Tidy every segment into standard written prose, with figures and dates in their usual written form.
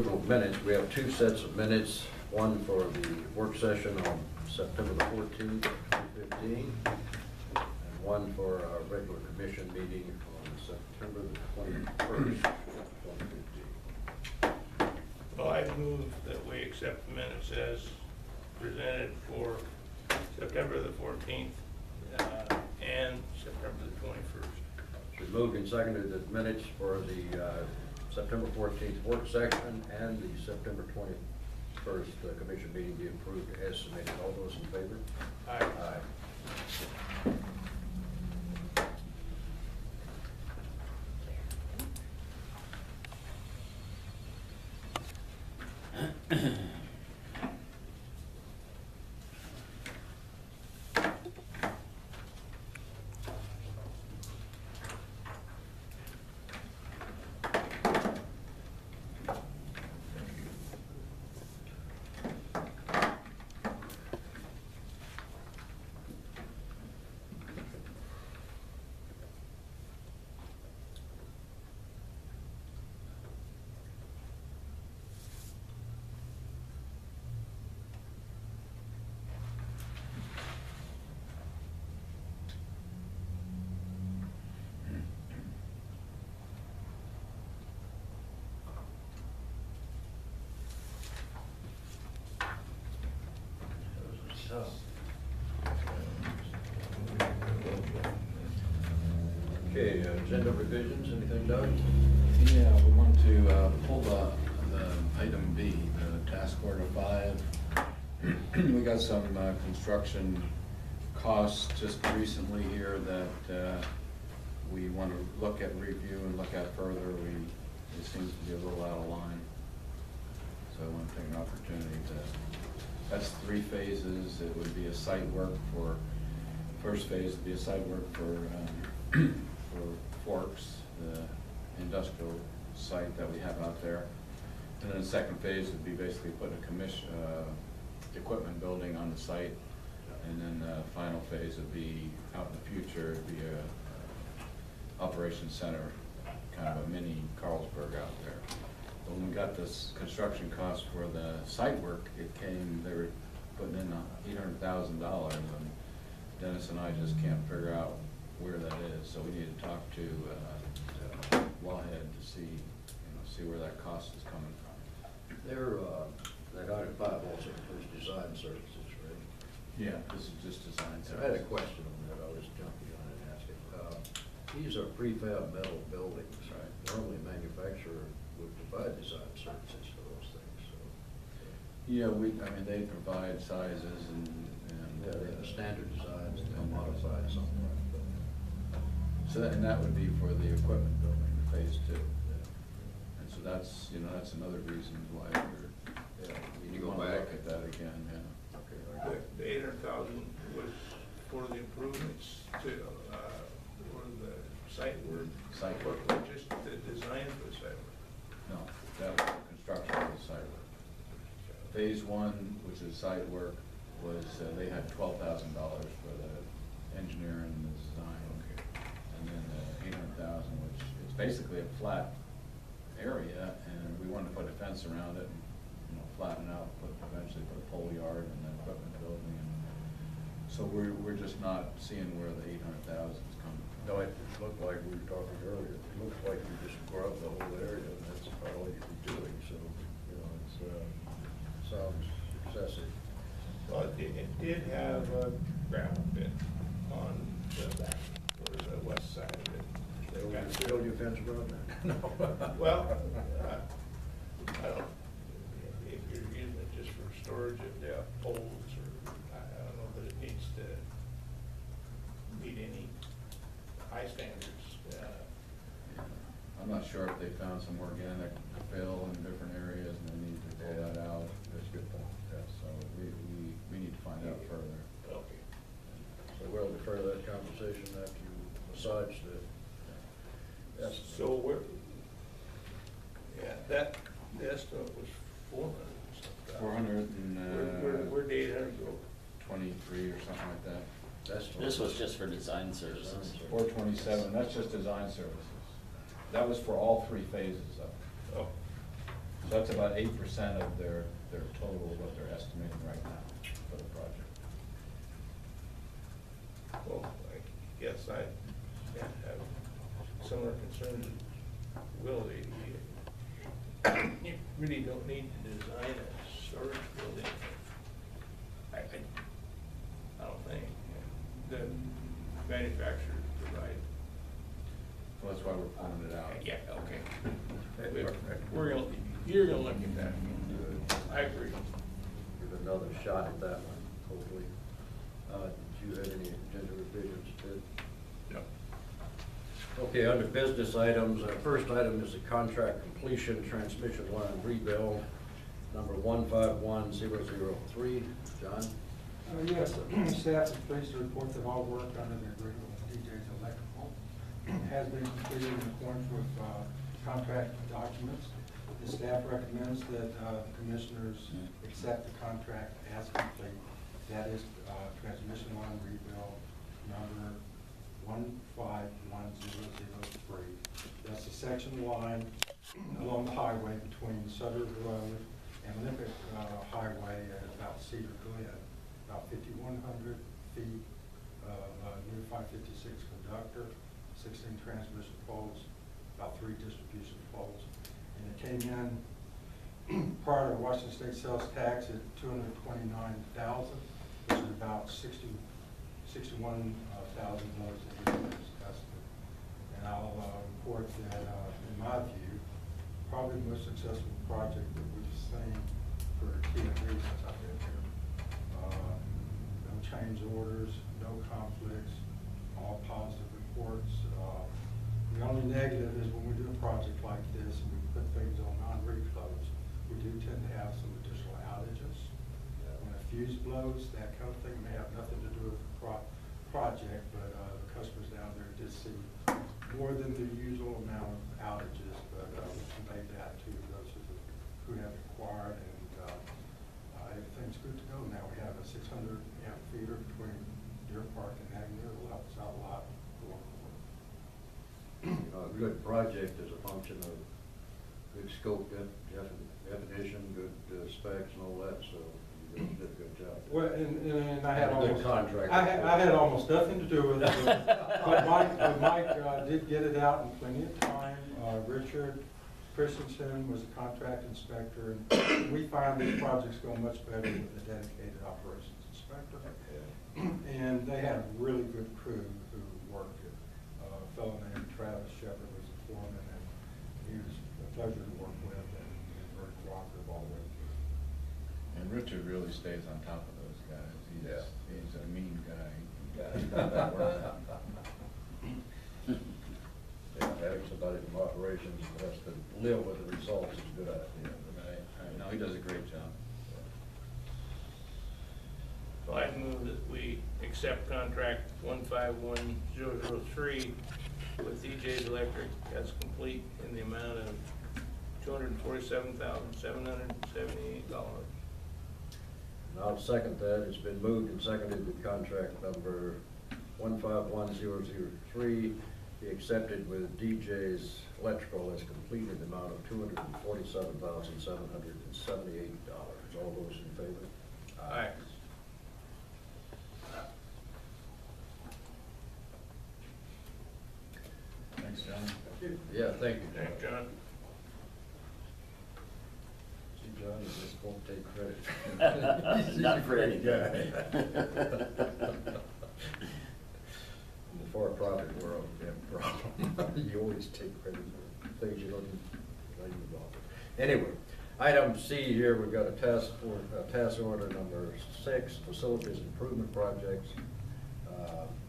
Minutes. We have two sets of minutes, one for the work session on September the 14th, 2015, and one for our regular commission meeting on September the 21st, 2015. Well, I move that we accept the minutes as presented for September the 14th and September the 21st. We moved and seconded the minutes for the September 14th work session and the September 21st commission meeting be approved as submitted. All those in favor? Aye. Aye. Okay, agenda revisions, anything done? Yeah, we want to pull the item B, the task order 5. We got some construction costs just recently here that we want to look at, review, and look at further. It seems to be a little out of line. So I want to take an opportunity to, that's 3 phases. It would be a site work for, first phase would be a site work for Forks, the industrial site that we have out there. And then the second phase would be basically put a equipment building on the site. And then the final phase would be out in the future, it'd be a operations center, kind of a mini Carlsberg out there. But when we got this construction cost for the site work, they were putting in $800,000, and Dennis and I just can't figure out where that is. So we need to talk to Wellhead to see where that cost is coming from. That item 5 also includes design services, right? Yeah, this is just design services. I had a question on that. I was jumping on it and asking. These are prefab metal buildings. Right. Normally, manufacturer would provide design services for those things. So. Yeah, I mean, they provide sizes and the standard designs, and they'll modify something like that. So that would be for the equipment building, phase 2. And so that's another reason why we want to look at that again. Yeah. Okay. The 800,000 was for the improvements to for the site work. Site work. Or just the design for the site work. No, that was the construction of the site work. Phase 1, which is site work, was they had $12,000 for the engineering and the design. Okay. And then 800,000, which is basically a flat area, and we wanted to put a fence around it, and flatten out, eventually put a pole yard and then equipment building. And so we're just not seeing where the 800,000 is coming from. No, it looked like we were talking earlier. It looks like you just grub the whole area, and that's all you'd be doing. So it sounds excessive. Well, it did have a gravel pit on the back, or the west side of it. Build your fence around that? No. Well, I don't, if you're using it just for storage of poles, or I don't know that it needs to meet any high standards. I'm not sure if they found some organic fill in different areas and they need to pull that out. That's a good point. Yeah, so we need to find out further. Okay. So we'll defer that conversation after you massage the. Yes. So the estimate was 400. 400 and where'd the 800 go? 23 or something like that. This was just for design services. 427, that's just design services. That was for all 3 phases of it. Oh. So that's about 8% of their total, what they're estimating right now for the project. Well, I guess I have similar concerns as Willie. You really don't need to design a storage building. I don't think. The manufacturers provide. Well, that's why we're pulling it out. Yeah, okay. You're gonna look at that. I agree. Give another shot at that one, hopefully. Did you have any agenda revisions, Ted? No. Okay, under business items, first item is the contract completion transmission line rebuild, number 151003. John? Yes, staff is pleased to report that all work under the agreement with DJ's Electrical has been completed in accordance with contract documents. The staff recommends that commissioners accept the contract as complete. That is transmission line rebuild number 151003. That's a section line along the highway between Sutter Road and Olympic Highway at about Cedar Glen. About 5,100 feet of new 556 conductor, 16 transmission poles, about 3 distribution poles. And it came in prior to Washington State sales tax at $229,000, which is about $61,000 below the estimate. And I'll report that, in my view, probably the most successful project that we've seen for TNT since I've been here. No change orders, no conflicts, all positive reports. The only negative is when we do a project like this and we put things on non-reclose, we do tend to have some additional outages. When a fuse blows, that kind of thing may have nothing to do with the project, but the customers down there did see more than the usual amount of outages, but we conveyed that to those who have inquired, and everything's good to go now. We have a 600 amp feeder between Deer Park and Agnew. It'll help us out a lot going forward. You know, a good project is a function of good scope, definition, good specs and all that, so you did a good job. Well, and I had Good almost, contract. I had almost nothing to do with it, but Mike did get it out in plenty of time. Richard Christensen was a contract inspector, and we find these projects go much better with a dedicated operations inspector. And they had a really good crew who worked it. A fellow named Travis Shepard was the foreman, and he was a pleasure to work with and very cooperative all the way through. And Richard really stays on top of those guys. He's a mean guy. Yeah, having somebody from operations that has to live with the results is a good idea. No, he does a great job. So I move that we accept contract 151003 with DJ's Electric as complete in the amount of $247,778. And I'll second that. It's been moved and seconded that contract number 151003 be accepted with DJ's Electrical as complete in the amount of $247,778. All those in favor? Aye. Thanks, John. Yeah, thank you. Thanks, John. See, John, you just won't take credit. Not for anything. In the for-profit world, you have a problem. You always take credit for things you don't even involved with. Anyway, item C here, we've got a task order number 6, facilities improvement projects,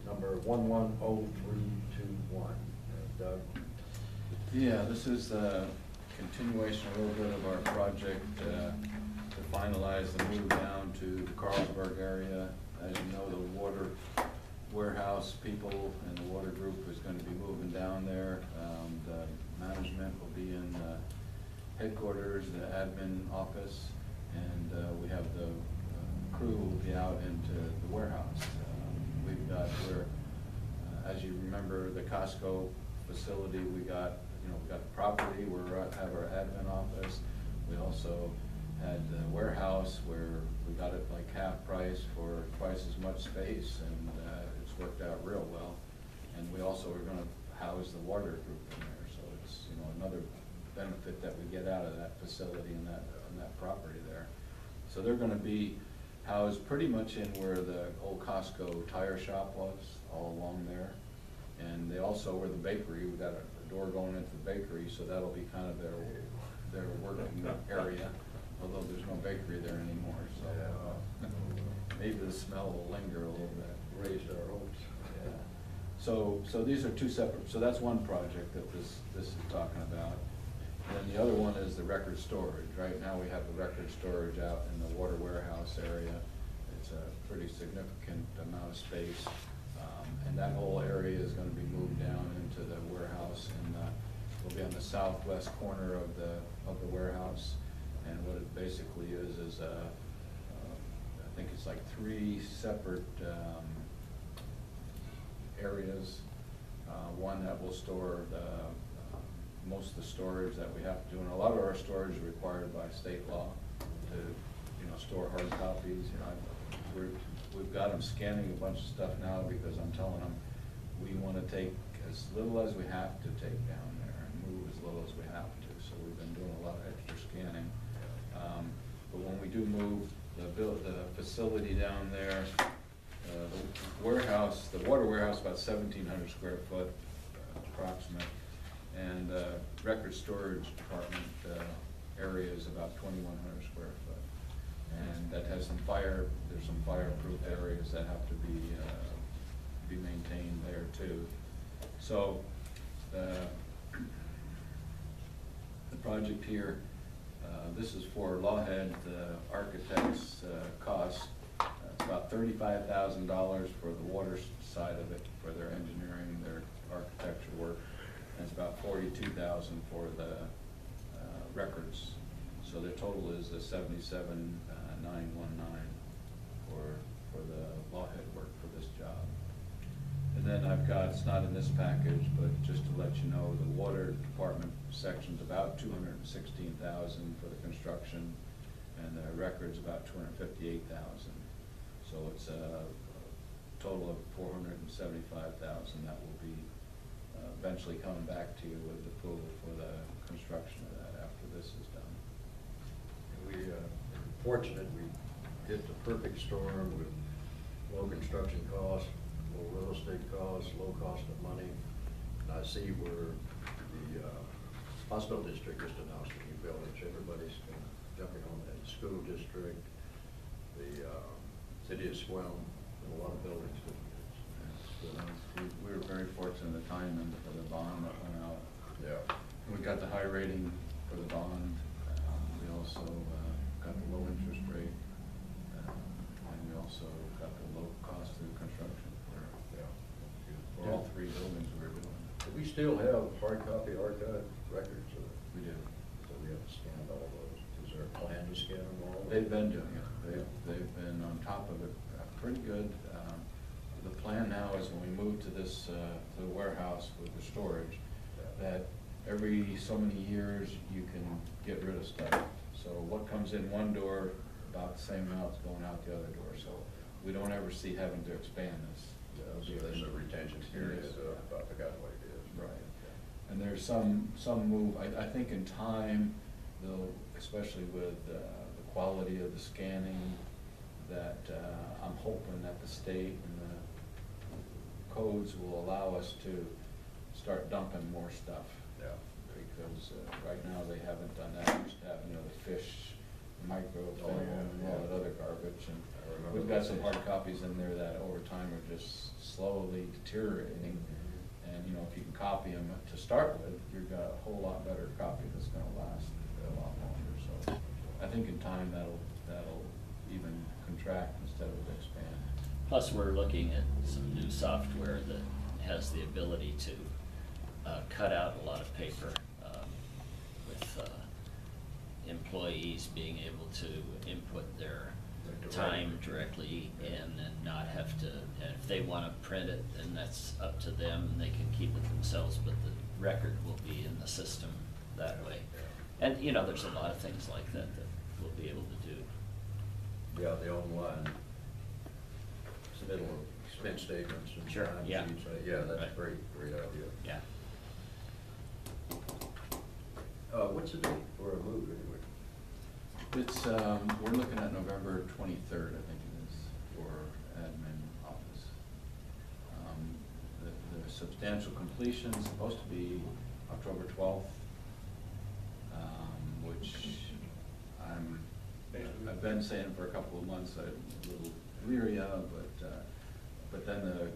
number 110321. Doug? Yeah, this is a continuation a little bit of our project to finalize the move down to the Carlsberg area. As you know, the water warehouse people and the water group is going to be moving down there. The management will be in headquarters, the admin office, and we have the crew will be out into the warehouse. We've got as you remember, the Costco facility, we got the property, we have our admin office, We also had the warehouse where we got it like half price for twice as much space, and it's worked out real well. And we also are gonna house the water group in there, so it's, you know, another benefit that we get out of that facility and that property there. So they're gonna be housed pretty much in where the old Costco tire shop was, all along there. And they also, where the bakery, we got a door going into the bakery, so that'll be kind of their working area, although there's no bakery there anymore, so maybe the smell will linger a little bit. Raised our hopes. Yeah. So these are two separate, so that's one project that this is talking about. And then the other one is the record storage. Right now we have the record storage out in the water warehouse area. It's a pretty significant amount of space. And that whole area is gonna be moved down into the warehouse, and will be on the southwest corner of the warehouse. And what it basically is I think it's like 3 separate areas. One that will store most of the storage that we have to do, and a lot of our storage is required by state law to, you know, store hard copies. You know, we've got them scanning a bunch of stuff now because I'm telling them we want to take as little as we have to take down there and move as little as we have to. So we've been doing a lot of extra scanning. But when we do move the facility down there, the warehouse, the water warehouse, about 1,700 square foot approximate, and record storage department area is about 2,100 square foot. And that has some there's some fireproof areas that have to be maintained there too. So the project here, this is for Lawhead Architects cost. It's about $35,000 for the water side of it, for their engineering, their architecture work. And it's about $42,000 for the records. So the total is the $77,919 for the Lawhead work for this job. And then I've got, it's not in this package, but just to let you know, the water department section's about $216,000 for the construction, and the records about $258,000. So it's a total of $475,000 that will be eventually coming back to you with approval for the construction of that after this is done. We fortunate we hit the perfect storm with low construction costs, low real estate costs, low cost of money. And I see where the hospital district just announced a new village. Everybody's kind of jumping on that. School district, the city of Swell, and a lot of buildings. We were very fortunate at the time and for the bond that went out. Yeah. We got the high rating for the bond. We also got the low interest rate, and we also got the low cost of construction for all 3 buildings we were doing. Do we still have hard copy archive records? Or? We do. So we have to scan all those. Is there a plan to scan them all? They've been doing it. They've been on top of it pretty good. The plan now is when we move to this the warehouse with the storage, that every so many years you can get rid of stuff. So what comes in one door, about the same amount is going out the other door. So we don't ever see having to expand this. Yeah, so there's a retention period. I forgot what it is. Right. And there's some move. I think in time, they'll, especially with the quality of the scanning, that I'm hoping that the state and the codes will allow us to start dumping more stuff. Yeah. Because right now they haven't done that. We used to have, you know, the fish, microfilm, and all that other garbage. And we've got some hard copies in there that over time are just slowly deteriorating. And, you know, if you can copy them to start with, you've got a whole lot better copy that's going to last a lot longer. So I think in time that'll even contract instead of expand. Plus, we're looking at some new software that has the ability to cut out a lot of paper, with employees being able to input their time directly in and not have to, and if they want to print it, then that's up to them and they can keep it themselves, but the record will be in the system that way. And, you know, there's a lot of things like that that we'll be able to do. Yeah, the online submittal of expense statements and Sure, time yeah. sheets. Yeah, that's a Right. great idea. Yeah. What's the date for a move anyway? It's, we're looking at November 23rd, I think it is, for admin office. The substantial completion is supposed to be October 12th, which I've been saying for a couple of months, I'm a little leery of, but then the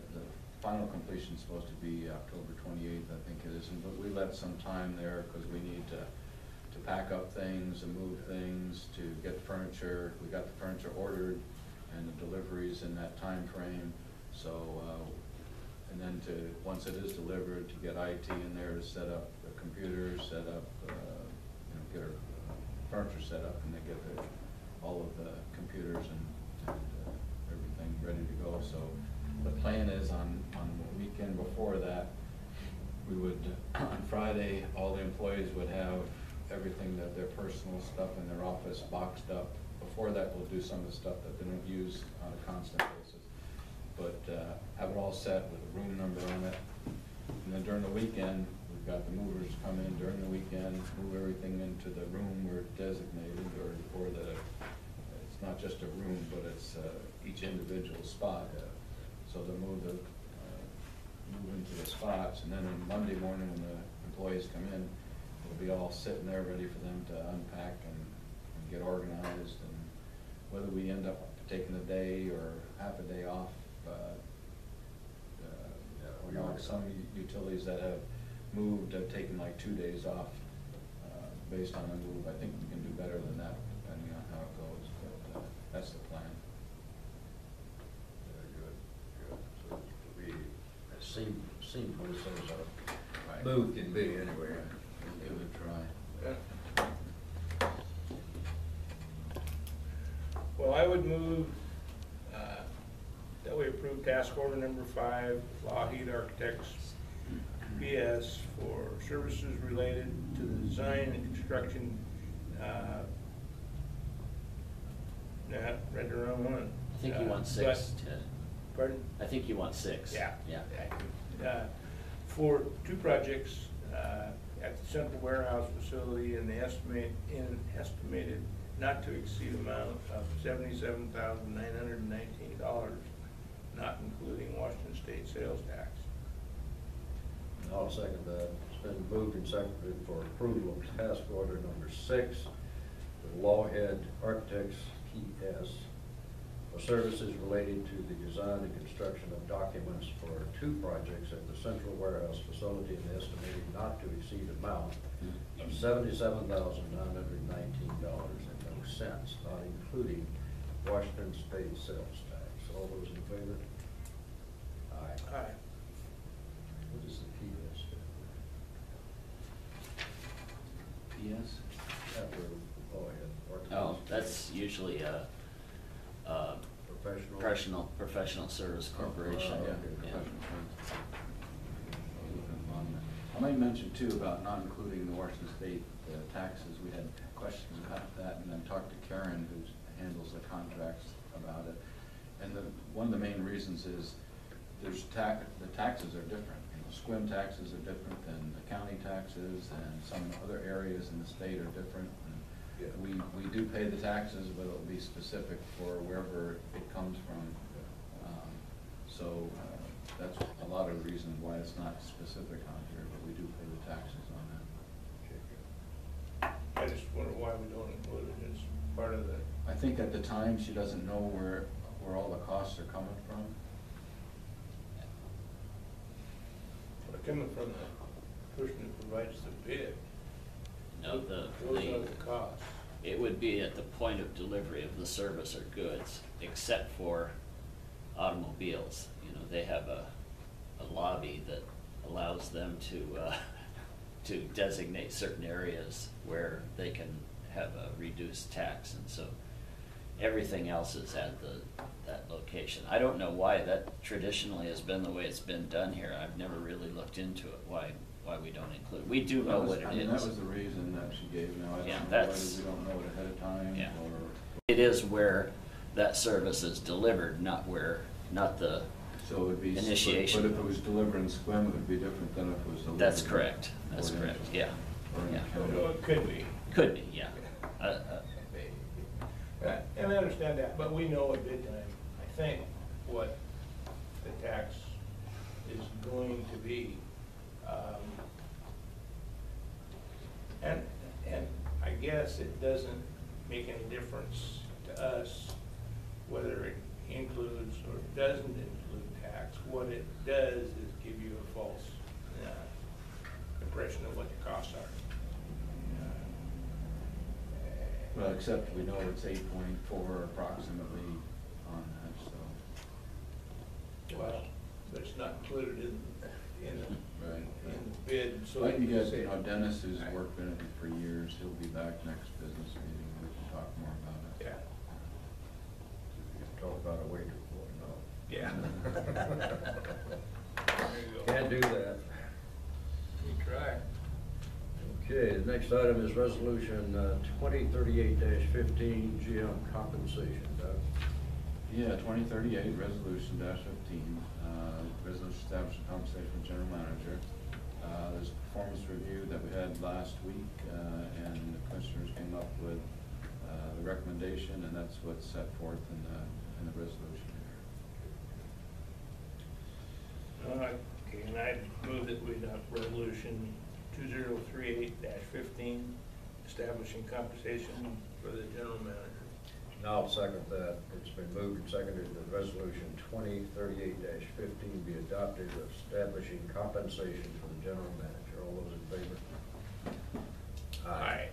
final completion is supposed to be October 28th, I think it is, but we left some time there because we need to pack up things and move things, to get the furniture. We got the furniture ordered and the deliveries in that time frame. So, and then once it is delivered, to get IT in there to set up the computers, set up, get our furniture set up, and then get all of the computers and everything ready to go. So the plan is on the weekend before that, we would, on Friday, all the employees would have everything, that their personal stuff in their office boxed up. Before that, we'll do some of the stuff that they don't use on a constant basis. But have it all set with a room number on it. And then during the weekend, we've got the movers come in during the weekend, move everything into the room where it's designated, or it's not just a room, but it's each individual spot. So they'll move into the spots, and then on Monday morning when the employees come in, we'll be all sitting there ready for them to unpack and get organized. And whether we end up taking a day or half a day off, some utilities that have moved have taken like 2 days off based on the move. I think we can do better than that depending on how it goes, but that's the plan. Good. So it'll be as seamless as a Right. move can be anyway. We'll give it a try. Yeah. Well, I would move that we approve task order number 5, Lockheed Architects BS, for services related to the design and construction. Read the wrong one. I think you want 6, Ted. Pardon? I think you want 6. Yeah. Yeah. For 2 projects at the central warehouse facility in the estimated not to exceed amount of $77,919, not including Washington State sales tax. I'll second that. It's been moved and seconded for approval of task order number 6 with Lawhead Architects PS for services related to the design and construction of documents for 2 projects at the central warehouse facility in the estimated not to exceed amount of $77,919.02, not including Washington State sales tax. All those in favor? Aye. Aye. What is the PS? PS? That word, Lawhead Architects. Oh, that's usually a professional service corporation. Oh, Yeah, okay. professional services. I might mention too about not including the Washington State taxes. We had questions about that, and then talked to Karen, who handles the contracts, about it. And one of the main reasons is the taxes are different. SQUIM taxes are different than the county taxes, and some other areas in the state are different. And Yeah. we do pay the taxes, but it'll be specific for wherever it comes from. So that's a lot of the reasons why it's not specific on here, but we do pay the taxes on that. I just wonder why we don't include it as part of the. I think at the time, she doesn't know where all the costs are coming from. They're coming from the person who provides the bid. No, Those are the costs. it would be at the point of delivery of the service or goods, except for automobiles. You know, they have a lobby that allows them to designate certain areas where they can have a reduced tax, and so everything else is at that location. I don't know why that traditionally has been the way it's been done here. I've never really looked into it, why why we don't include, we do know what it I mean, that is. was the reason that she gave. Now, I Yeah, don't know whether that's- we don't know it ahead of time Yeah. or. It is where that service is delivered, not the, So it would be. Initiation. But if it was delivered in Sequim, it would be different than if it was delivered. that's correct, that's or in- correct, yeah, or in yeah. county. Well, it could be. Could be, yeah. Right, and I understand that, but we know at bid time, I think, what the tax is going to be. And I guess it doesn't make any difference to us whether it includes or doesn't include tax. What it does is give you a false impression of what the costs are. Well, except we know it's 8.4 approximately on that, so. Well, but it's not included in Right. the bid, so. But you guys, you know, Dennis has worked in it for years. He'll be back next business meeting. We can talk more about it. Yeah. Talk about a week before, no. Yeah. There you go. Can't do that. You try. Okay, the next item is resolution 2038-15, GM compensation. Doug? Yeah, 2038, resolution -15, resolution establishing compensation for general manager. There's a performance review that we had last week, and the commissioners came up with the recommendation, and that's what's set forth in the resolution here. Okay, and I move that we adopt resolution 2038-15, establishing compensation for the general manager. Now I'll second that. It's been moved and seconded that resolution 2038-15 be adopted, establishing compensation for the general manager. All those in favor? Aye.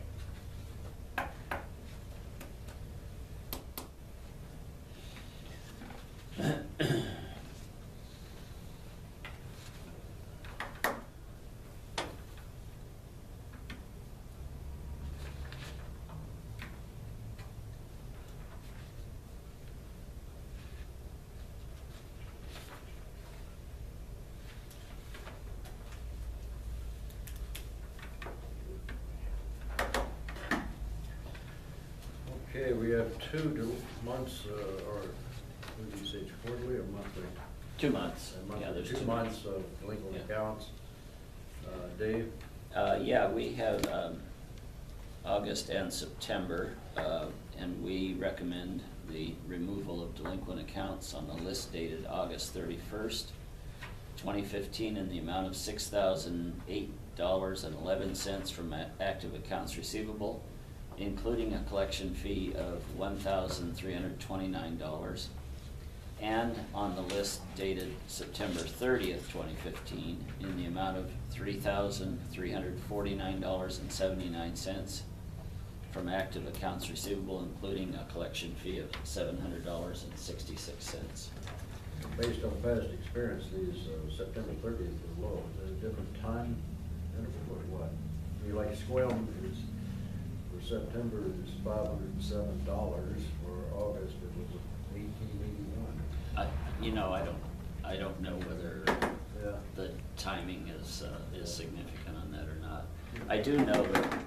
Okay, we have 2 months, or what did you say, it's quarterly or monthly? 2 months, A month- yeah, there's 2 months of delinquent Yeah. accounts. Dave? Yeah, we have August and September, and we recommend the removal of delinquent accounts on the list dated August 31st, 2015, in the amount of $6,008.11 from active accounts receivable, including a collection fee of $1,329. And on the list dated September 30th, 2015, in the amount of $3,349.79 from active accounts receivable, including a collection fee of $700.66. Based on past experience, these September 30th is low. Is there a different time interval or what? You like Sequim, it's, for September it's $507. For August it was $1,881. I don't know whether Yeah. the timing is significant on that or not. I do know that,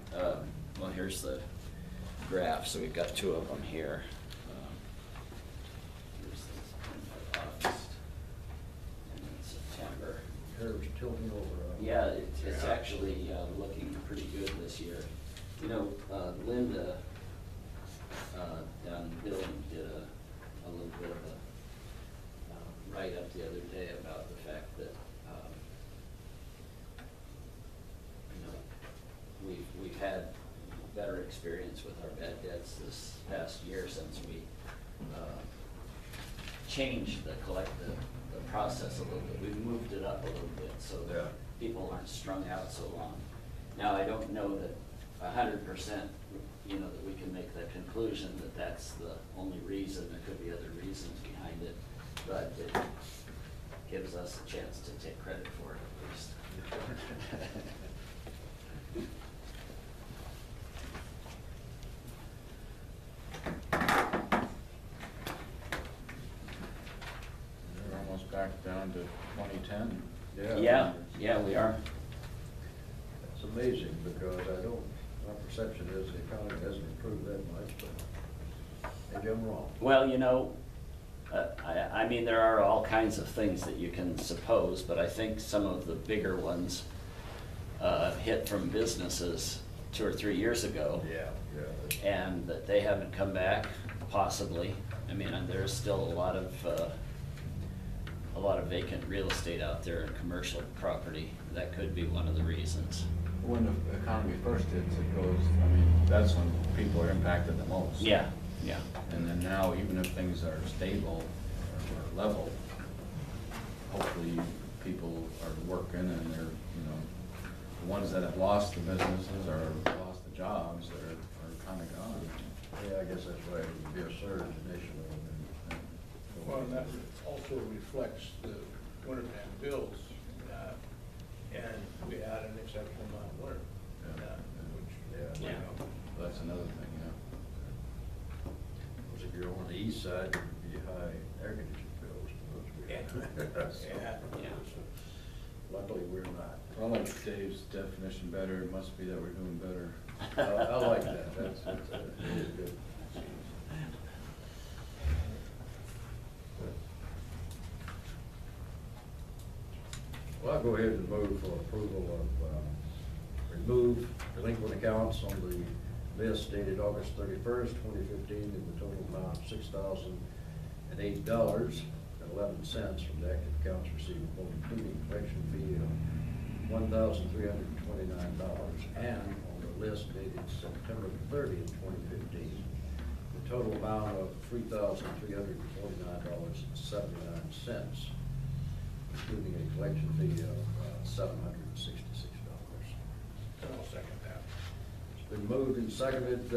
well, here's the graph, so we've got 2 of them here. Here's the August and then September. Hair's tilting over. Yeah, it's actually looking pretty good this year. You know, Linda down in Billing did a little bit of a write-up the other day about the fact that, we've had better experience with our bad debts this past year since we changed the process a little bit. We've moved it up a little bit so that Yeah. people aren't strung out so long. Now, I don't know that 100%, that we can make the conclusion that that's the only reason. There could be other reasons behind it, but it gives us a chance to take credit for it at least. We're almost back down to 2010. Yeah, we are. It's amazing because my perception is the economy hasn't improved that much, but maybe I'm wrong. Well, you know, I mean, there are all kinds of things that you can suppose, but I think some of the bigger ones hit from businesses 2 or 3 years ago. Yeah. And that they haven't come back, possibly. I mean, and there's still a lot of vacant real estate out there in commercial property. That could be one of the reasons. When the economy first hits, it goes, I mean, that's when people are impacted the most. Yeah. And then now, even if things are stable or level, hopefully people are working and they're, you know, the ones that have lost the businesses or lost the jobs are kind of gone. Yeah, I guess that's why it would be a surge nationally. Well, and that also reflects the wintertime bills, and we had an exceptional amount of winter. Which, Yeah. you know, That's another thing, yeah. Because if you're on the east side, it would be high air conditioning bills. yeah. Luckily, we're not. I like Dave's definition better, it must be that we're doing better. I like that, that's really good. Well, I'll go ahead and move for approval of, remove delinquent accounts on the list dated August 31st, 2015, in the total amount of $6,008.11 from the active accounts receivable, including collection fee of $1,329, and on the list dated September 30th, 2015, the total amount of $3,349.79, including a collection fee of $766. I'll second that. It's been moved and seconded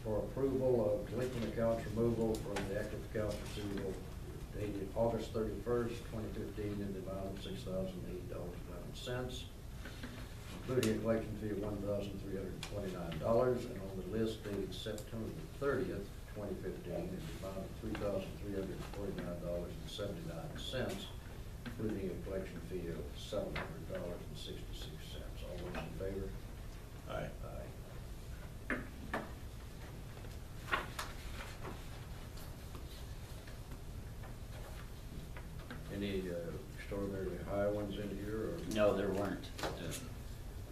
for approval of delinquent accounts removal from the active accounts receivable dated August 31st, 2015, in the amount of $6,008.11, including a collection fee of $1,329, and on the list dated September 30th, 2015, in the amount of $3,349.79, including a collection fee of $700.66. All those in favor? Aye. Any extraordinarily high ones in here, or? No, there weren't.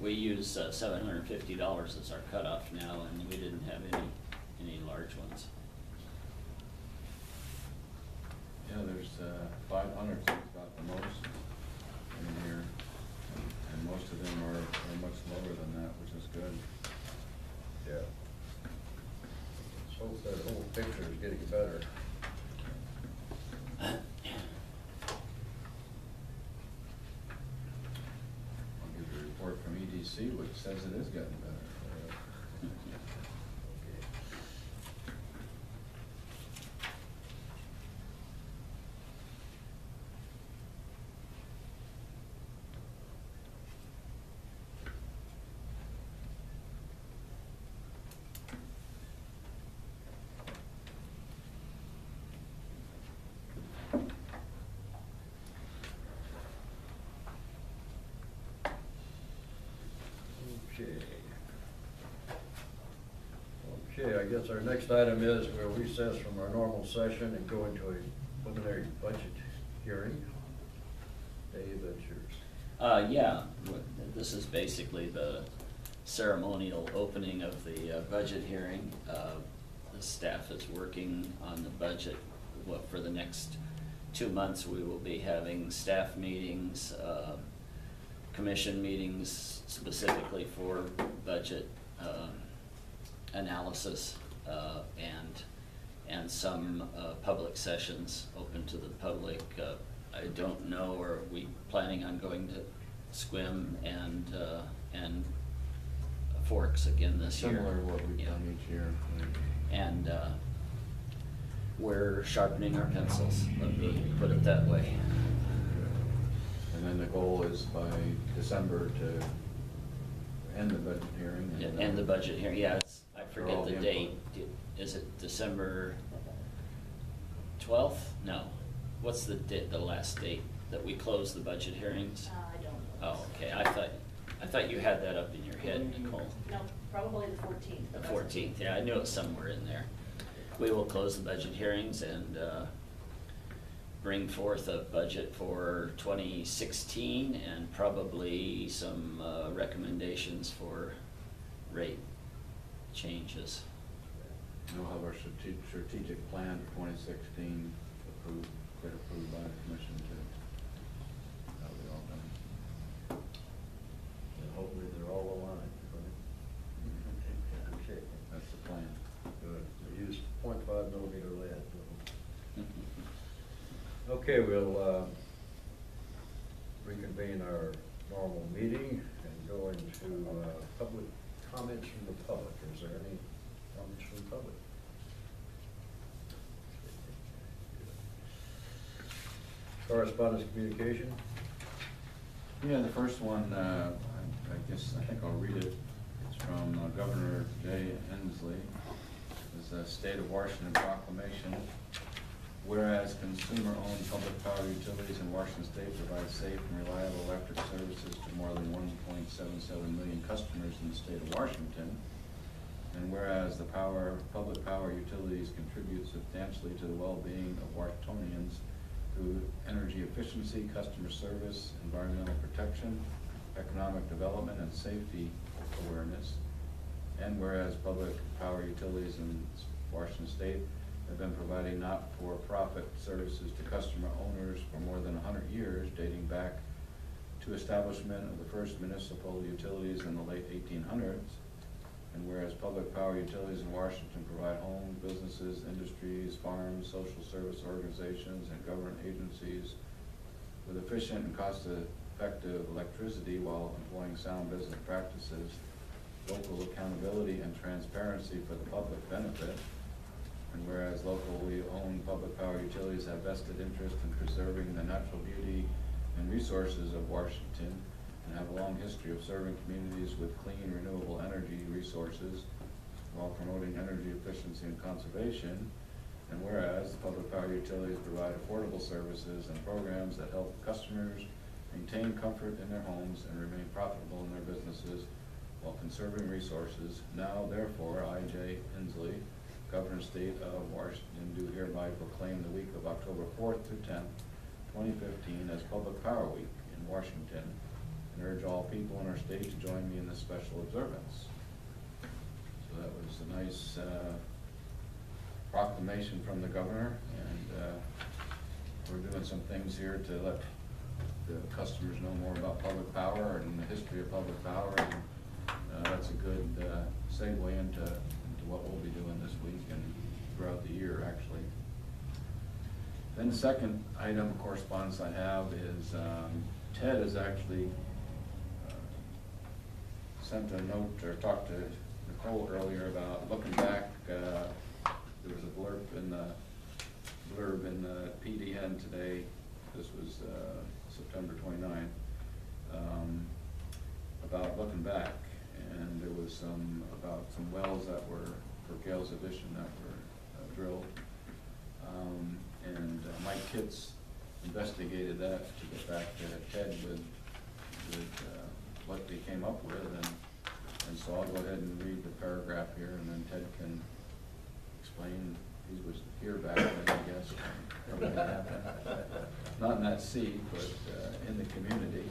We use $750 as our cutoff now, and we didn't have any large ones. Yeah, there's 500 about the most in here, and most of them are much lower than that, which is good. Yeah. Let's hope that whole picture is getting better. I'll give you a report from EDC, which says it is getting better. Okay, I guess our next item is we'll recess from our normal session and go into a preliminary budget hearing. Dave, that's yours. Yeah, this is basically the ceremonial opening of the budget hearing. The staff is working on the budget. For the next 2 months, we will be having staff meetings, commission meetings specifically for budget analysis, and some public sessions open to the public. I don't know, are we planning on going to SQUIM and Forks again this year? Similar to what we've done each year. And we're sharpening our pencils, let me put it that way. And then the goal is by December to end the budget hearing. And, End the budget hearing, yeah, I forget all the the date. input. Is it December 12th? No. What's the last date that we close the budget hearings? I don't know. Oh, okay, I thought, I thought you had that up in your head, Nicole. No, probably the 14th. The 14th, yeah, I knew it was somewhere in there. We will close the budget hearings and bring forth a budget for 2016 and probably some recommendations for rate changes. We'll have our strategic plan for 2016 approved, get approved by the commission too. That'll be all done. And hopefully they're all aligned, right? Okay. That's the plan. Good. We use .5 millimeter lead. Okay, we'll reconvene our normal meeting and go into public comments from the public. Is there any comments from the public? Correspondence communication? Yeah, the first one, I think I'll read it. It's from Governor Jay Inslee. It's a State of Washington proclamation. Whereas consumer-owned public power utilities in Washington State provide safe and reliable electric services to more than 1.77 million customers in the state of Washington. And whereas the public power utilities contribute substantially to the well-being of Washingtonians through energy efficiency, customer service, environmental protection, economic development, and safety awareness. And whereas public power utilities in Washington State have been providing not-for-profit services to customer owners for more than 100 years, dating back to establishment of the first municipal utilities in the late 1800s. And whereas public power utilities in Washington provide homes, businesses, industries, farms, social service organizations, and government agencies with efficient and cost-effective electricity while employing sound business practices, local accountability and transparency for the public benefit. And whereas locally owned public power utilities have vested interest in preserving the natural beauty and resources of Washington and have a long history of serving communities with clean, renewable energy resources while promoting energy efficiency and conservation. And whereas the public power utilities provide affordable services and programs that help customers maintain comfort in their homes and remain profitable in their businesses while conserving resources, now therefore I, Jay Inslee, Governor State of Washington, do hereby proclaim the week of October 4th through 10th, 2015 as Public Power Week in Washington, and urge all people in our state to join me in this special observance. So that was a nice proclamation from the governor, and we're doing some things here to let the customers know more about public power and the history of public power, and that's a good segue into what we'll be doing this week and throughout the year, actually. Then the second item of correspondence I have is Ted has actually sent a note or talked to Nicole earlier about looking back. There was a blurb in the PDN today. This was September 29th, about looking back. And there was about some wells that were, for Gale's addition, that were drilled. And Mike Kitts investigated that to get back to Ted with what they came up with. And so I'll go ahead and read the paragraph here, and then Ted can explain. He was here back then, I guess. Everything happened. Not in that seat, but in the community.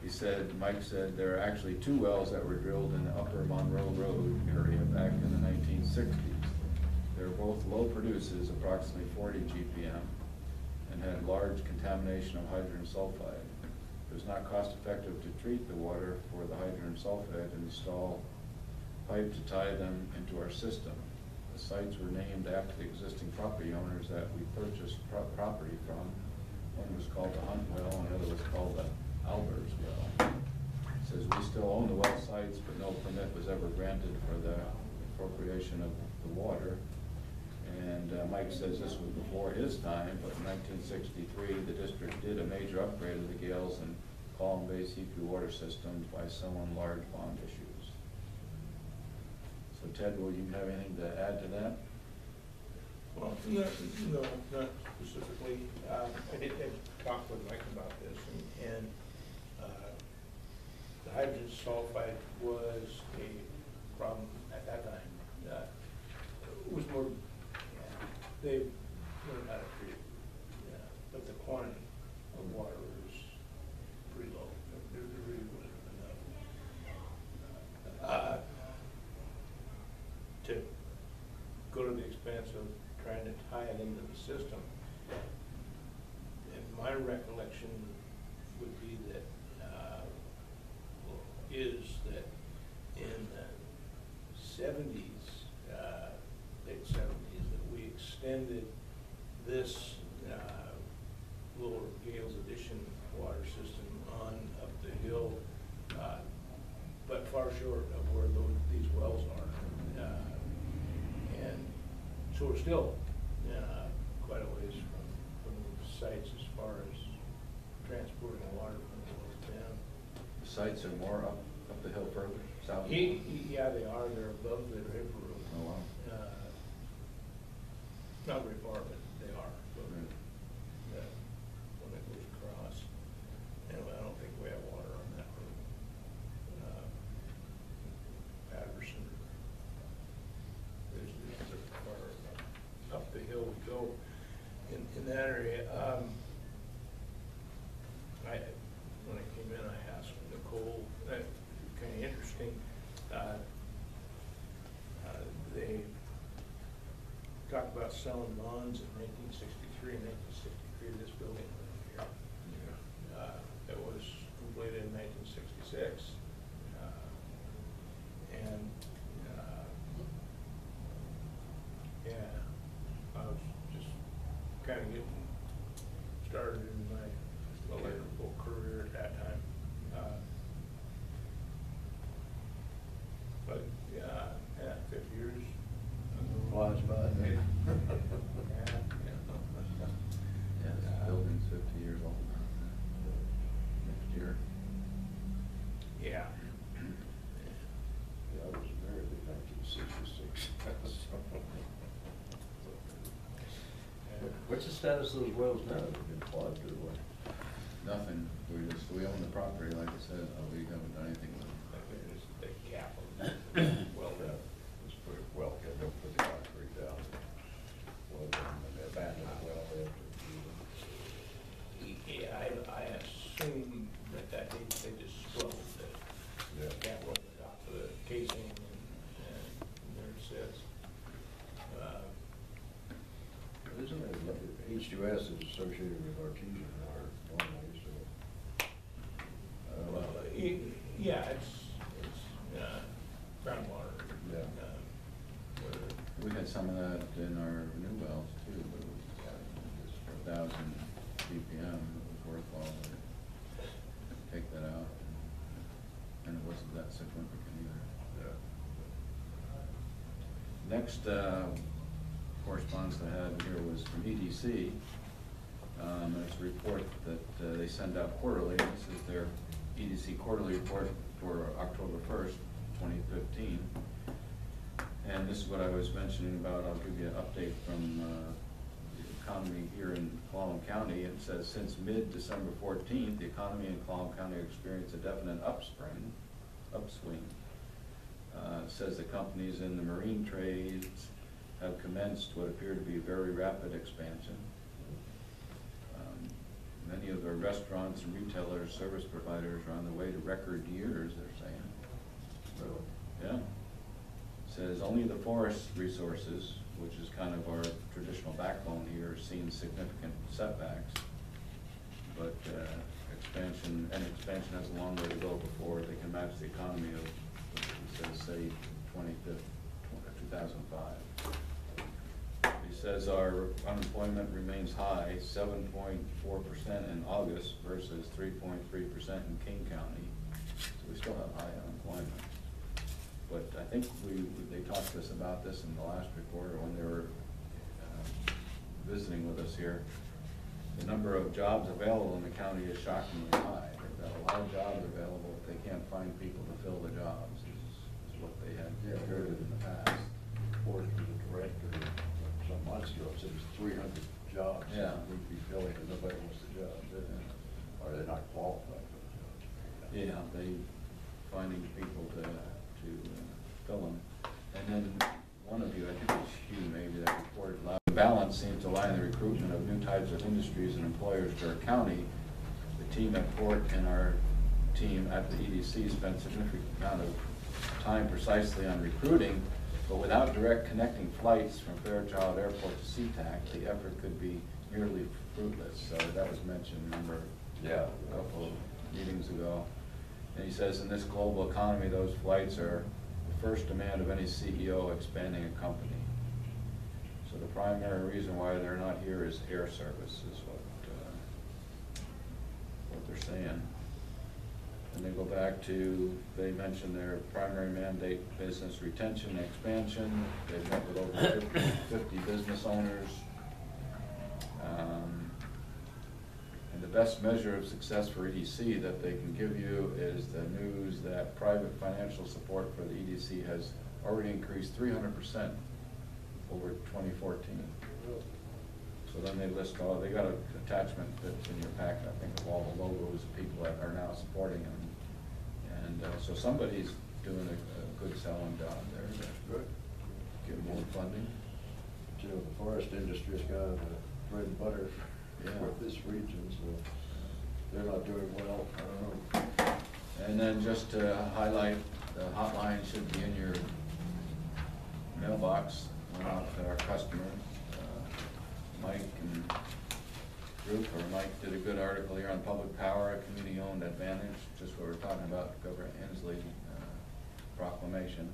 He said, Mike said, there are actually 2 wells that were drilled in the Upper Monroe Road area back in the 1960s. They were both low producers, approximately 40 GPM, and had large contamination of hydrogen sulfide. It was not cost effective to treat the water for the hydrogen sulfide and install pipe to tie them into our system. The sites were named after the existing property owners that we purchased property from. One was called the Hunt Well, and the other was called the Albert's Well. It says we still own the well sites, but no permit was ever granted for the appropriation of the water. And Mike says this was before his time, but in 1963, the district did a major upgrade of the Gales and Clallam Bay seafood water systems by selling large bond issues. So Ted, will you have anything to add to that? Well, no, not specifically. I did have talk with Mike about this, and the hydrogen sulfide was a problem at that time. It was more, they learned how to treat it, but the quantity of water was pretty low. There really wasn't enough. To go to the expense of trying to tie it into the system, and my recollection would be that, is that in the 70s, late 70s, that we extended this Lower Gales Addition water system on up the hill, but far short of where these wells are. And so we're still quite a ways from the sites as far as transporting water from the wells down. The sites are more up the hill further, south? Yeah, they are. They're above the river road. Oh, wow. Not very far, but they are. Right. When it goes across. Anyway, I don't think we have water on that road. Patterson. There's far up the hill we go in that area. When I came in, I asked Nicole, kind of interesting, they talked about selling bonds in 1963 and 1963, this building here. It was completed in 1966. Yeah, I was just kind of getting started in my electrical career at that time. But yeah, 50 years. Flies by. Yeah. Yeah, this building's 50 years old next year. Yeah. Yeah, I was married in 1966. What's the status of those wells now? Have they been plugged or what? Nothing, we own the property, like I said, we haven't done anything with it. There's the cap of Well, yeah, it's pretty well, yeah, they'll put the concrete down. Well, then they abandon the well, they have to. Yeah, I assume that they just swelled the cap over the top of the casing and there it sits. Isn't it, H2S is associated with artesian water normally, so. Well, yeah, it's groundwater. Yeah. We had some of that in our new wells too, but it was 1,000 ppm, it was worthwhile to take that out, and it wasn't that significant either. Yeah. Next correspondence I had here was from EDC. It's a report that they send out quarterly. This is their EDC quarterly report for October 1st, 2015. And this is what I was mentioning about. I'll give you an update from the economy here in Clallam County. It says since mid-December 14th, the economy in Clallam County experienced a definite upswing. It says the companies in the marine trades have commenced what appear to be a very rapid expansion. Many of the restaurants and retailers, service providers are on the way to record years, they're saying. So, Yeah. It says only the forest resources, which is kind of our traditional backbone here, are seeing significant setbacks. But expansion has a long way to go before they can match the economy of, it says, say, 2005. He says our unemployment remains high, 7.4% in August versus 3.3% in King County. So we still have high unemployment. But I think they talked to us about this in the last report, or when they were visiting with us here. The number of jobs available in the county is shockingly high. They've got a lot of jobs available, but they can't find people to fill the jobs, is what they had reported in the past. Forrest was a director some months ago, said it's 300 jobs. Yeah. We'd be filling, and nobody wants the jobs, or they're not qualified for the jobs. Yeah, they finding people to fill them. And then one of you, I think it's Hugh maybe, that reported loud. The balance seems to lie in the recruitment of new types of industries and employers to our county. The team at Port and our team at the EDC spent a significant amount of time precisely on recruiting, but without direct connecting flights from Fairchild Airport to SeaTac, the effort could be nearly fruitless. So that was mentioned, remember, Yeah. a couple of meetings ago. And he says in this global economy, those flights are the first demand of any CEO expanding a company. So the primary reason why they're not here is air service, is what they're saying. And they go back to, they mentioned their primary mandate, business retention and expansion. They've met with over 50 business owners. And the best measure of success for EDC that they can give you is the news that private financial support for the EDC has already increased 300% over 2014. So then they list all, they got an attachment that's in your packet, I think, of all the logos of people that are now supporting them. And so somebody's doing a good selling job there to Good. get more funding. You know, the forest industry's kind of the bread and butter Yeah. for this region, so they're not doing well. I don't know. And then just to highlight, the hotline should be in your mailbox, went out to our customers. Mike and Ruth, or Mike did a good article here on public power, a community-owned advantage, just what we're talking about, Governor Inslee proclamation.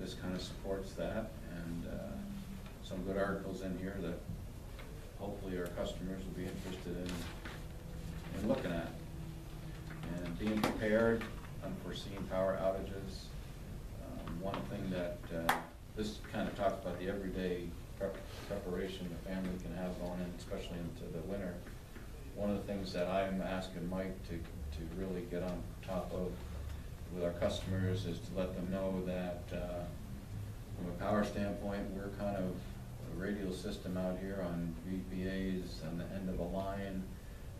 This kind of supports that, and some good articles in here that hopefully our customers will be interested in looking at. And being prepared, unforeseen power outages. One thing that, this kind of talks about the everyday preparation the family can have going in, especially into the winter. One of the things that I'm asking Mike to really get on top of with our customers is to let them know that from a power standpoint, we're kind of a radial system out here on VPAs on the end of a line,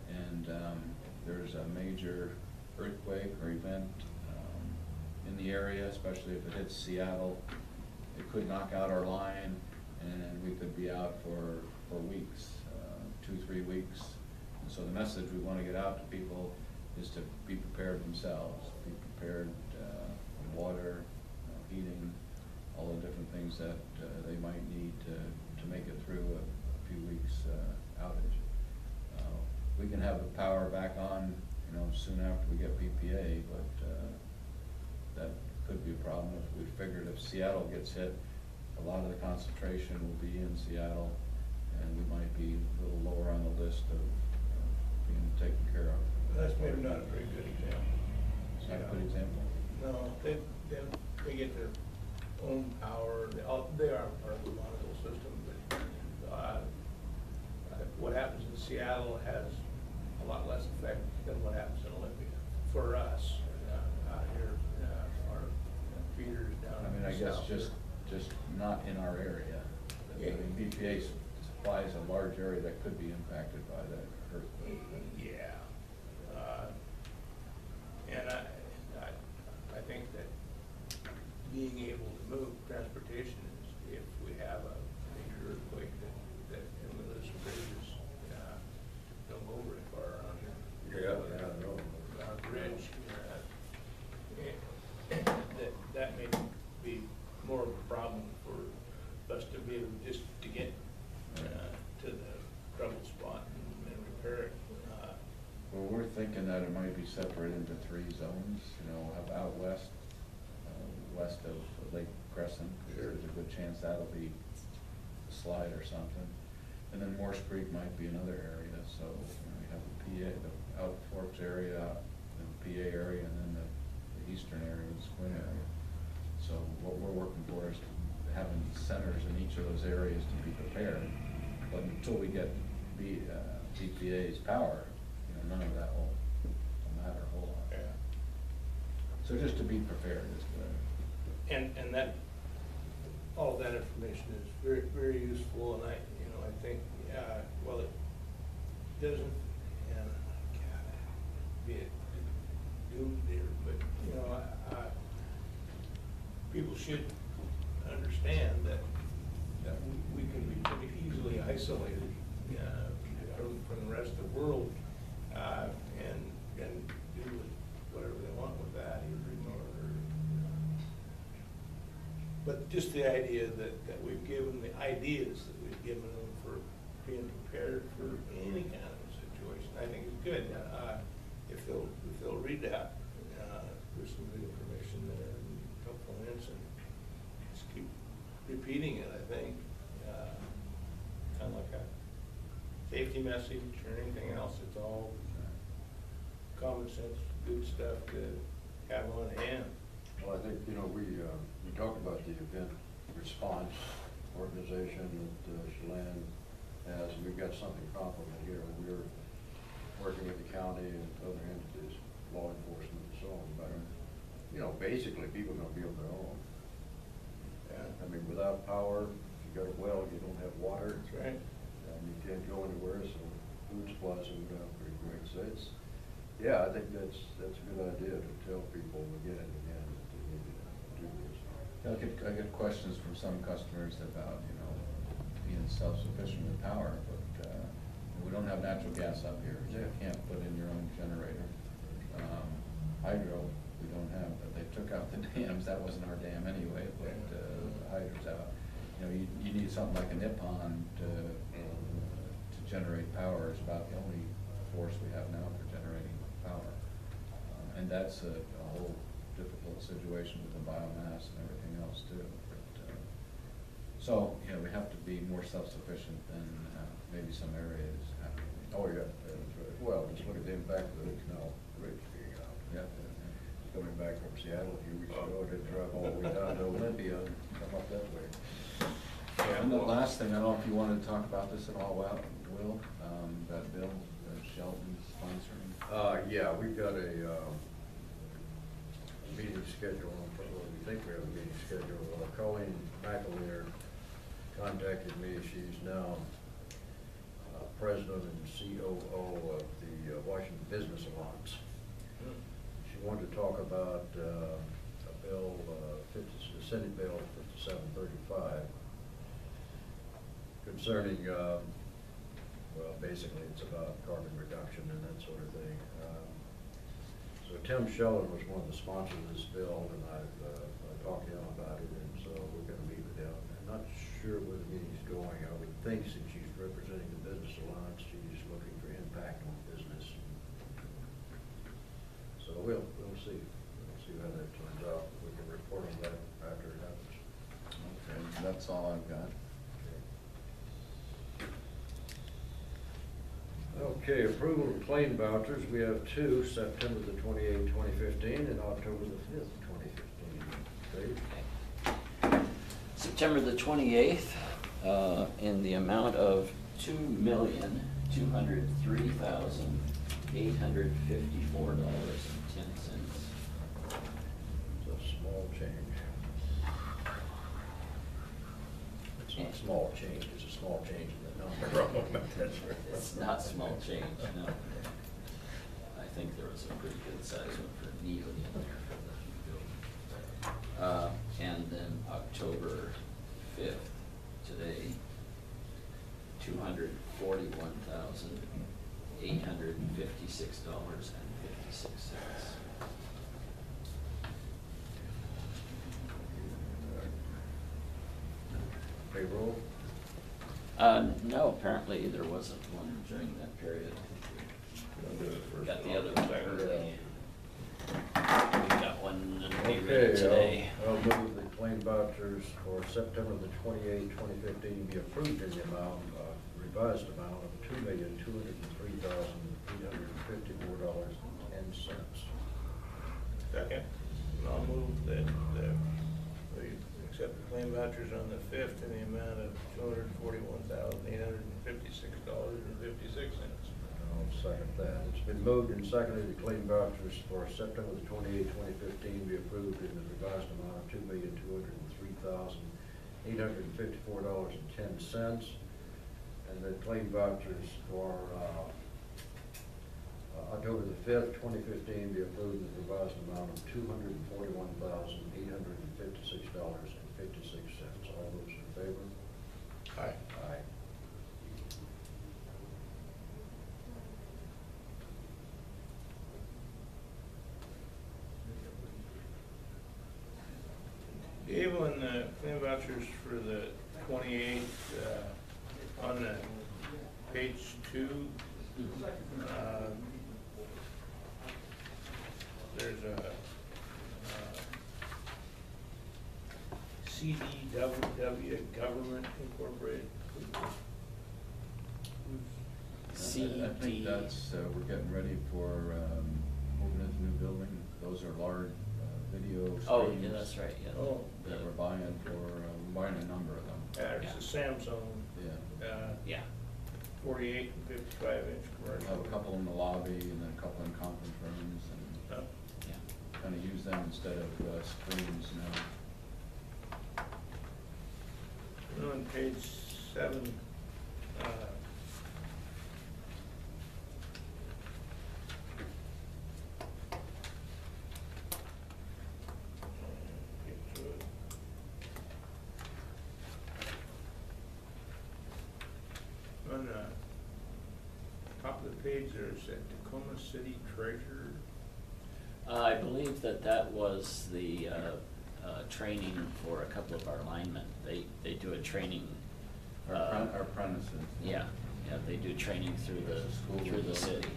and if there's a major earthquake or event in the area, especially if it hits Seattle, it could knock out our line, and we could be out for weeks, 2-3 weeks. And so the message we want to get out to people is to be prepared themselves, be prepared with water, heating, all the different things that they might need to make it through a few weeks outage. We can have the power back on, soon after we get PPA, but that could be a problem. If we figured if Seattle gets hit, a lot of the concentration will be in Seattle, and we might be a little lower on the list of being taken care of. That's maybe not a very good example. It's not a good example. No, they get their own power, they are part of the Monadol system, but what happens in Seattle has a lot less effect than what happens in Olympia. For us, out here, our feeders down I mean, I in the guess south. just not in our area. I mean, BPA supplies a large area that could be impacted by that earthquake. Yeah. And I think that being able to move transportation is, if we have a major earthquake and we lose some bridges, don't go very far around here. Yeah, I know. Our bridge, that may be more of a problem for us to be able just to get to the trouble spot and repair it. Well, we're thinking that it might be separated into 3 zones, have out west, west of Lake Crescent. There's a good chance that'll be a slide or something. And then Morse Creek might be another area, so we have the PA, the Out Forks area, the PA area, and then the eastern area, the Squint area. So what we're working for is having centers in each of those areas to be prepared. But until we get BPA's power, none of that will matter a whole lot. Yeah. So just to be prepared is good. And that, all of that information is very, very useful, and I think, well, it doesn't, be it doomsday, but, should understand that we can be pretty easily isolated from the rest of the world, and do whatever they want with that, either remote or. But just the idea that we've given, the ideas that we've given them for being prepared for any kind of situation, I think is good. If they'll read that, there's some good information there and helpful hints, and just keep repeating it, I think. Kind of like a safety message or anything else. It's all common sense, good stuff to have on hand. Well, I think, we talked about the event response organization that Clallam has, and we've got something comparable here. We're working with the county and other entities, law enforcement and so on, but, basically people are gonna be on their own. Yeah. I mean, without power, if you got a well, you don't have water. That's right. And you can't go anywhere, so food supplies are down pretty quick. So I think that's a good idea to tell people again and again that they need to do this. I get questions from some customers about, being self-sufficient with power, but we don't have natural gas up here, so you can't put in your own generator. Hydro, we don't have, but they took out the dams. That wasn't our dam anyway, but hydro's out. You need something like a Nippon to generate power. Is about the only force we have now for generating power. And that's a whole difficult situation with the biomass and everything else too. But, so, we have to be more self-sufficient than maybe some areas have. Oh, yeah, that's right. Well, just look at the impact of the canal bridge being out. Yeah. Coming back from Seattle a few weeks ago, I did drive all the way down to Olympia and come up that way. And the last thing, I don't know if you wanted to talk about this at all, Will, that bill that Sheldon's sponsoring. Yeah, we've got a meeting scheduled, we think we have a meeting scheduled. Colleen McAleer contacted me. She's now president and COO of the Washington Business Alliance. She wanted to talk about a bill, the Senate Bill 5735, concerning, basically it's about carbon reduction and that sort of thing. So Tim Sheldon was one of the sponsors of this bill, and I've talked to him about it, and so we're going to meet with him. I'm not sure where the meeting's going. I would think since she's representing the Business Alliance, she's looking for impact on business. So we'll see. We'll see how that turns out. We can report on that after it happens. Okay, that's all I've got. Okay, approval of claim vouchers. We have two, September the 28th, 2015, and October the 5th, 2015. Dave? September the 28th, in the amount of $2,203,854.10. It's a small change. It's not small change, it's a small change in the number. It's not small change, no. I think there was a pretty good size one for Neely in there for the bill. And then October 5th, today, $241,856.56. Payroll? No, apparently there wasn't one during that period. Got the other one early. We got one in the paper today. I'll move the claim vouchers for September the 28th, 2015 be approved in the amount, revised amount of $2,203,854.10. Second. And I'll move that we accept the claim vouchers on the 5th in the amount of $241,856.56. I'll second that. It's been moved and seconded the claim vouchers for September the 28th, 2015 be approved in the revised amount of $2,203,854.10. And the claim vouchers for October the 5th, 2015, be approved with a revised amount of $241,856.56. All those in favor? Aye. Aye. Dave, on the claim vouchers for the 28th, on the page 2, there's a CDWW Government Incorporated. I think that's, we're getting ready for moving into the new building. Those are large video screens. Oh, yeah, that's right, yeah. Oh. That we're buying for, we're buying a number of them. There's a Samsung, Yeah. Yeah. 48 and 55 inch We commercial. have a couple in the lobby and then a couple in conference rooms and Oh. Yeah. kind of use them instead of screens now. And on page 7, get to it. On the top of the page there, it said Tacoma City Treasurer. I believe that was the training for a couple of our linemen. They do a training. Our apprentices. Yeah, they do training through the city,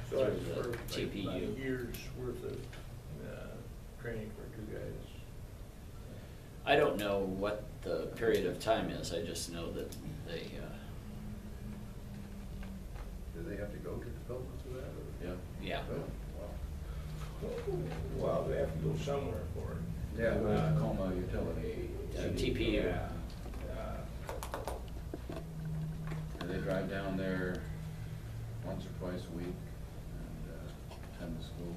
So through that's for the like about a TPU. year's worth of training for 2 guys. I don't know what the period of time is, I just know that they, Do they have to go to the building for that? Or? yeah. Oh, wow. Well, they have to go somewhere for it. Yeah. Tacoma Utility. TPU. Yeah. And they drive down there once or twice a week and attend the school.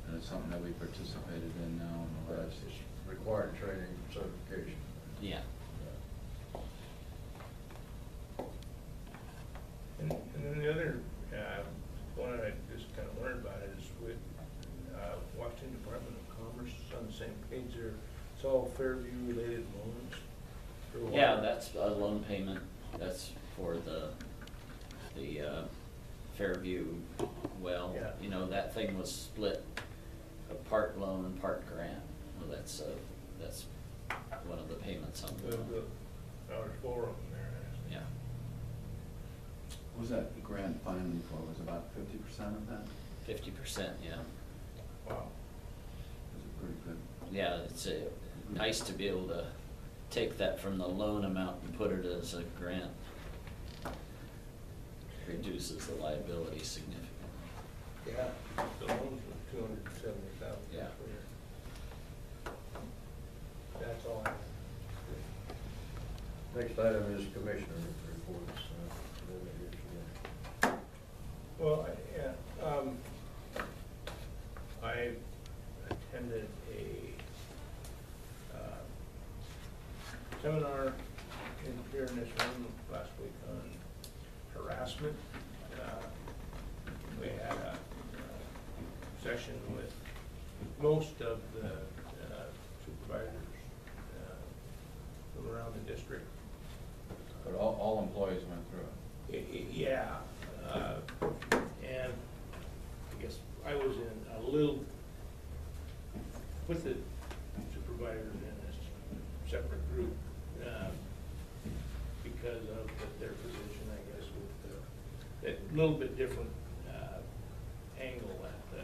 And it's something that we participated in now in the That's last. just required training certification. Yeah. And then the other one I just kind of learned about is with Washington Department of Commerce, it's on the same page there. It's all Fairview related loans. for Yeah, water. that's a loan payment, that's for the Fairview well. Yeah. You know, that thing was split, a part loan and part grant. Well, that's one of the payments on the loan. There's 4 of them there. Yeah, What was that grant finally for? Was it about 50% of that? 50%, yeah. Wow. Was it pretty good? Yeah, it's nice to be able to take that from the loan amount and put it as a grant. Reduces the liability significantly. Yeah, the loans were 270,000. Yeah. That's all I have. Next item is commissioner reports. Well, I attended a seminar here in this room last week on harassment. We had a session with most of the supervisors from around the district. But all employees went through it. Yeah, and I guess I was in a little, with the supervisors in this separate group, because of their position, I guess, with that little bit different angle at the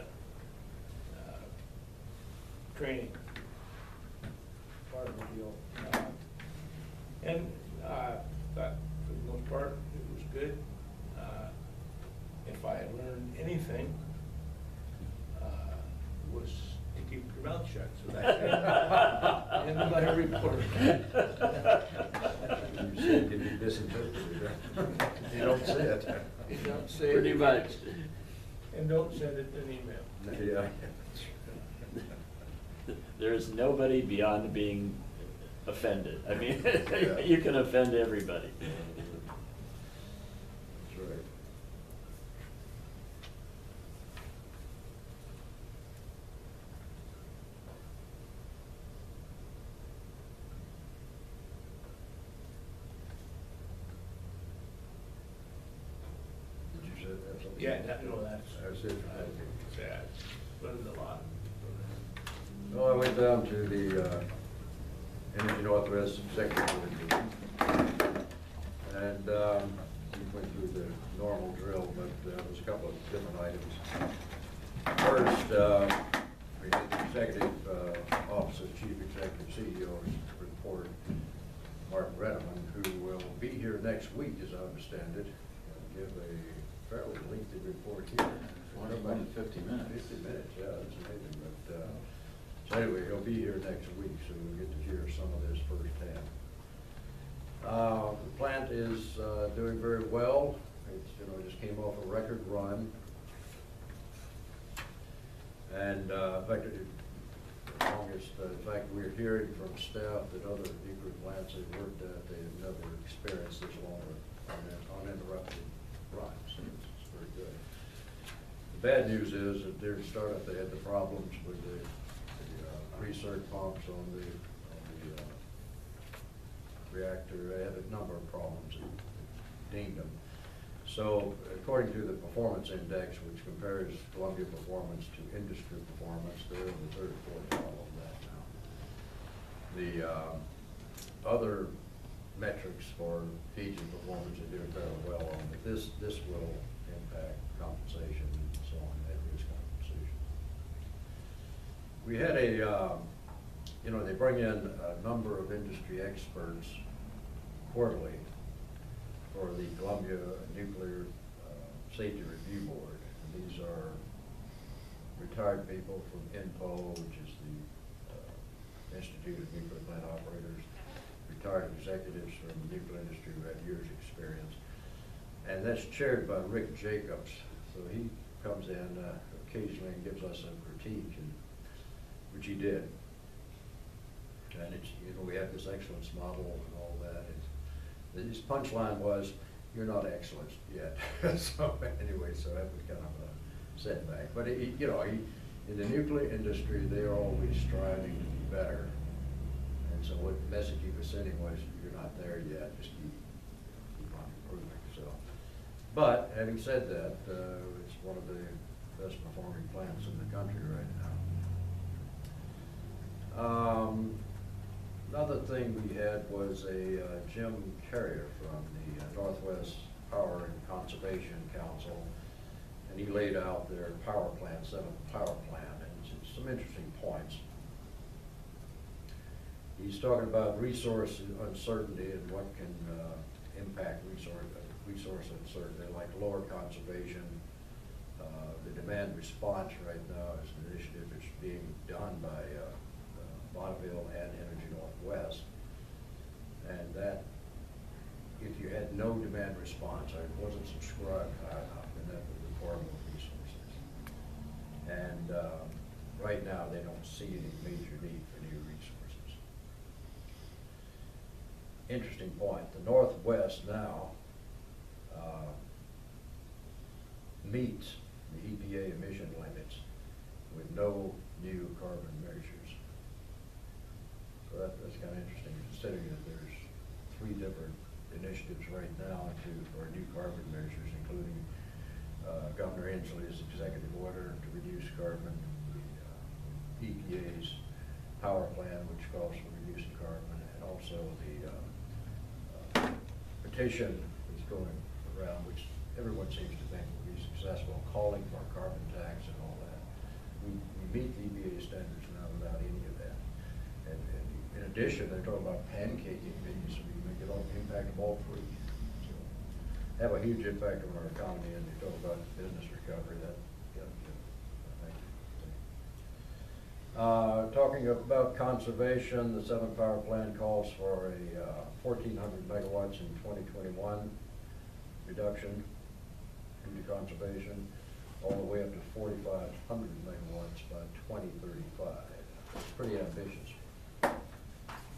training part of the deal. And thought for the most part it was good. If I had learned anything, was to keep your mouth shut. So that's end of my report. You said to be disinterested. You don't say it. You don't say Pretty it. much. And don't send it in an email. Yeah. There's nobody beyond being offended. I mean, Yeah. you can offend everybody. That's right. Yeah, that, no, that's. That's it. Sad, but it's a lot. Well, I went down to the Energy Northwest Executive Board meeting, and we went through the normal drill, but there was a couple of different items. First, we had the Executive Office of Chief Executive CEO's report, Mark Brenneman, who will be here next week, as I understand it, and give a fairly lengthy report here. 50 minutes. 50 minutes, yeah, that's amazing, but, so anyway, he'll be here next week, so we'll get to hear some of this firsthand. The plant is doing very well. It's, just came off a record run. And in fact, in fact, we're hearing from staff that other nuclear plants they've worked at, they've never experienced this long uninterrupted run, so it's very good. The bad news is that their startup, they had the problems with the recirc pumps on the reactor. They had a number of problems that dinged them. So according to the performance index, which compares Columbia performance to industry performance, they're in the third or fourth level of that now. The other metrics for PG performance are doing very well on, but this will impact compensation and so on, at-risk compensation. We had they bring in a number of industry experts quarterly for the Columbia Nuclear Safety Review Board. And these are retired people from INPO, which is the Institute of Nuclear Plant Operators, retired executives from the nuclear industry who have years' experience. And that's chaired by Rick Jacobs. So he comes in occasionally and gives us some critique, which he did. And it's, we have this excellence model and all that. His punchline was, "You're not excellent yet." So anyway, so that was kind of a setback. But in the nuclear industry, they're always striving to be better. And so what message he was sending was, "You're not there yet. Just keep on improving." So, but having said that, it's one of the best performing plants in the country right now. Another thing we had was a Jim Carrier from the Northwest Power and Conservation Council, and he laid out their power plan, 7th power plan, and some interesting points. He's talking about resource uncertainty and what can impact resource uncertainty, like lower conservation. The demand response right now is an initiative that's being done by Bonneville and Energy Northwest, and that if you had no demand response, or it wasn't subscribed high enough, then that would require more resources. And right now, they don't see any major need for new resources. Interesting point. The Northwest now meets the EPA emission limits with no new carbon measures. So that's kind of interesting, considering that there's 3 different initiatives right now for new carbon measures, including Governor Inslee's executive order to reduce carbon, the EPA's power plan, which calls for reducing carbon, and also the petition that's going around, which everyone seems to think will be successful, calling for a carbon tax and all that. We meet the EPA standards now without any of that. And in addition, they're talking about pancaking these, so we make it all impact of all 3. So have a huge impact on our economy, and they talk about business recovery. That talking about conservation, the 7th power plan calls for a 1,400 megawatts in 2021 reduction due to conservation, all the way up to 4,500 megawatts by 2035. It's pretty ambitious.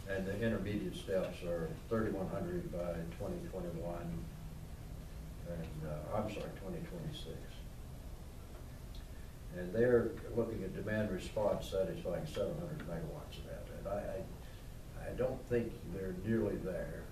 And the intermediate steps are 3,100 by 2021, and I'm sorry, 2026. And they're looking at demand response satisfying 700 megawatts of that. And I don't think they're nearly there.